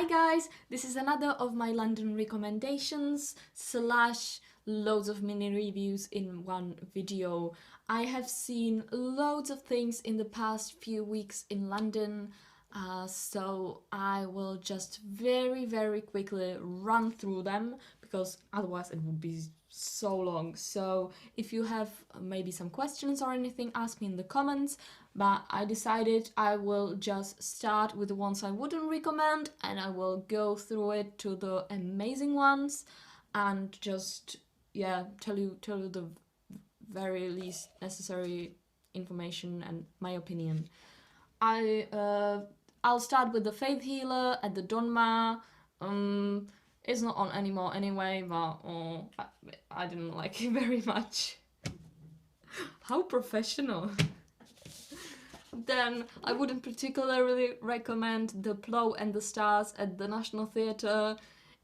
guys, this is another of my London recommendations slash loads of mini reviews in one video. I have seen loads of things in the past few weeks in London, so I will just very quickly run through them because otherwise it would be so long. So if you have maybe some questions or anything, ask me in the comments, but I decided I will just start with the ones I wouldn't recommend and I will go through it to the amazing ones and just tell you the very least necessary information and my opinion. I'll start with the Faith Healer at the Donma. It's not on anymore anyway, but I didn't like it very much. How professional. Then I wouldn't particularly recommend the Plow and the Stars at the National Theatre.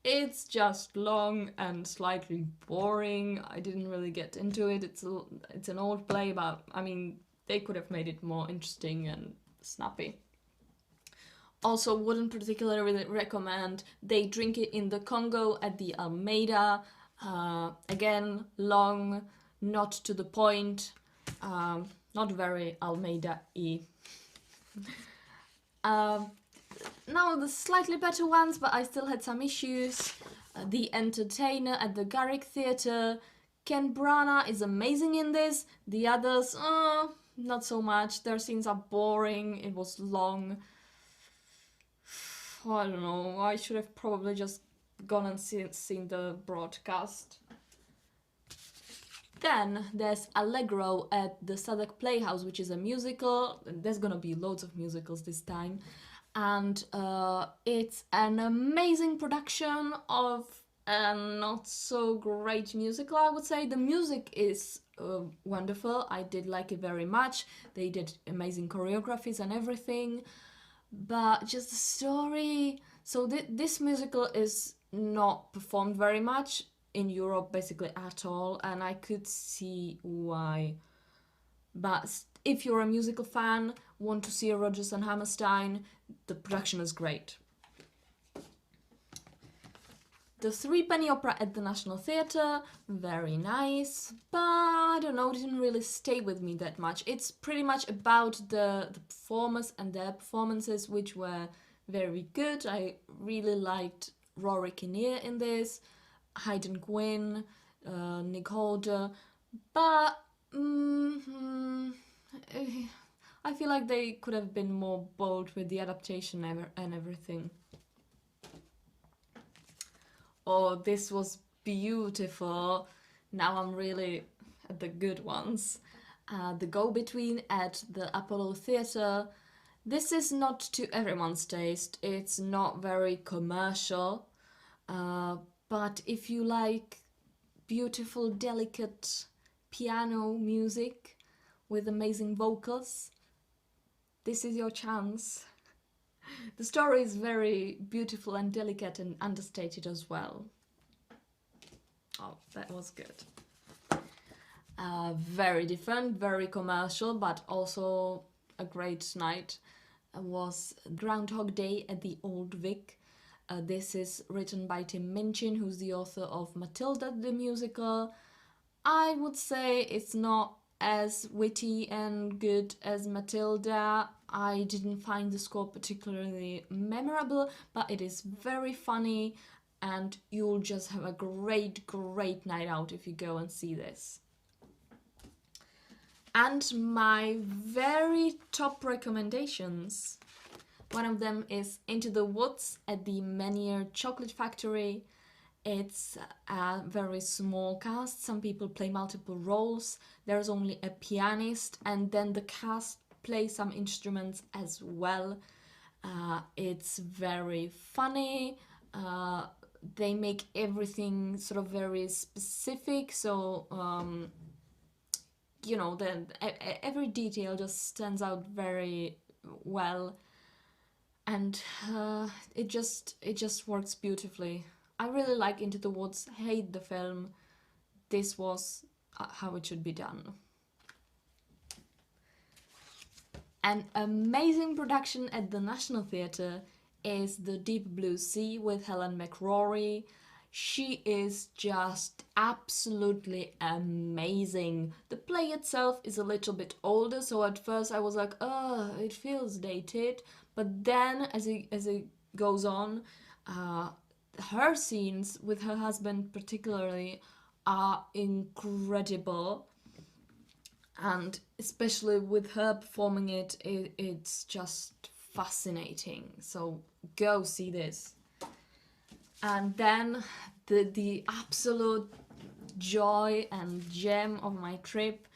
It's just long and slightly boring. I didn't really get into it. It's an old play, but I mean, they could have made it more interesting and snappy. Also, wouldn't particularly recommend They Drink It in the Congo at the Almeida. Again, long, not to the point, not very Almeida-y. Now the slightly better ones, but I still had some issues. The Entertainer at the Garrick Theatre. Ken Branagh is amazing in this. The others, not so much. Their scenes are boring. It was long. I don't know. I should have probably just gone and seen the broadcast. Then there's Allegro at the Southwark Playhouse, which is a musical. There's gonna be loads of musicals this time. And it's an amazing production of a not so great musical, I would say. The music is wonderful. I did like it very much. They did amazing choreographies and everything. But just the story. So this musical is not performed very much in Europe, basically at all, and I could see why. But if you're a musical fan, want to see a Rodgers and Hammerstein, the production is great. The Threepenny Opera at the National Theatre, very nice, but I don't know, didn't really stay with me that much. It's pretty much about the performers and their performances, which were very good. I really liked Rory Kinnear in this, Hayden Gwynn, Nick Holder, but I feel like they could have been more bold with the adaptation and everything. Oh, this was beautiful. Now I'm really at the good ones. The Go-Between at the Apollo Theatre. This is not to everyone's taste. It's not very commercial. But if you like beautiful, delicate piano music with amazing vocals, this is your chance. The story is very beautiful and delicate and understated as well. Oh, that was good. Very different, very commercial, but also a great night was Groundhog Day at the Old Vic. This is written by Tim Minchin, who's the author of Matilda the musical. I would say it's not as witty and good as Matilda. I didn't find the score particularly memorable, but it is very funny and you'll just have a great night out if you go and see this. And my very top recommendations. One of them is Into the Woods at the Menier Chocolate Factory. It's a very small cast. Some people play multiple roles. There's only a pianist and then the cast play some instruments as well. It's very funny. They make everything sort of very specific, so you know, every detail just stands out very well, and it just works beautifully. I really like Into the Woods, hate the film. This was how it should be done. An amazing production at the National Theatre is The Deep Blue Sea with Helen McRory. She is just absolutely amazing. The play itself is a little bit older, so at first I was like, it feels dated. But then as it goes on, her scenes with her husband particularly are incredible. And especially with her performing it's just fascinating. So go see this. And then the absolute joy and gem of my trip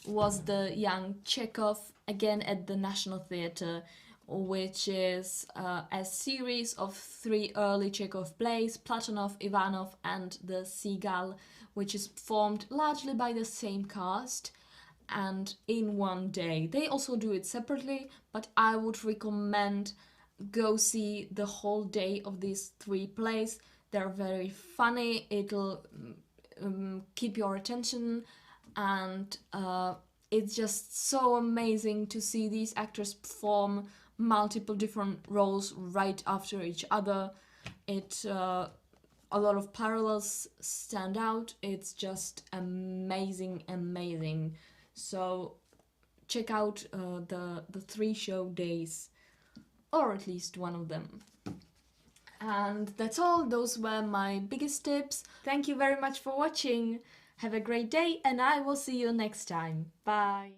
was the Young Chekhov, again at the National Theatre, which is a series of 3 early Chekhov plays, Platonov, Ivanov and The Seagull, which is performed largely by the same cast and in one day. They also do it separately, but I would recommend go see the whole day of these 3 plays. They're very funny, it'll keep your attention, and it's just so amazing to see these actors perform multiple different roles right after each other. A lot of parallels stand out. It's just amazing, amazing. So check out the 3 show days, or at least one of them. And that's all. Those were my biggest tips. Thank you very much for watching. Have a great day, and I will see you next time. Bye.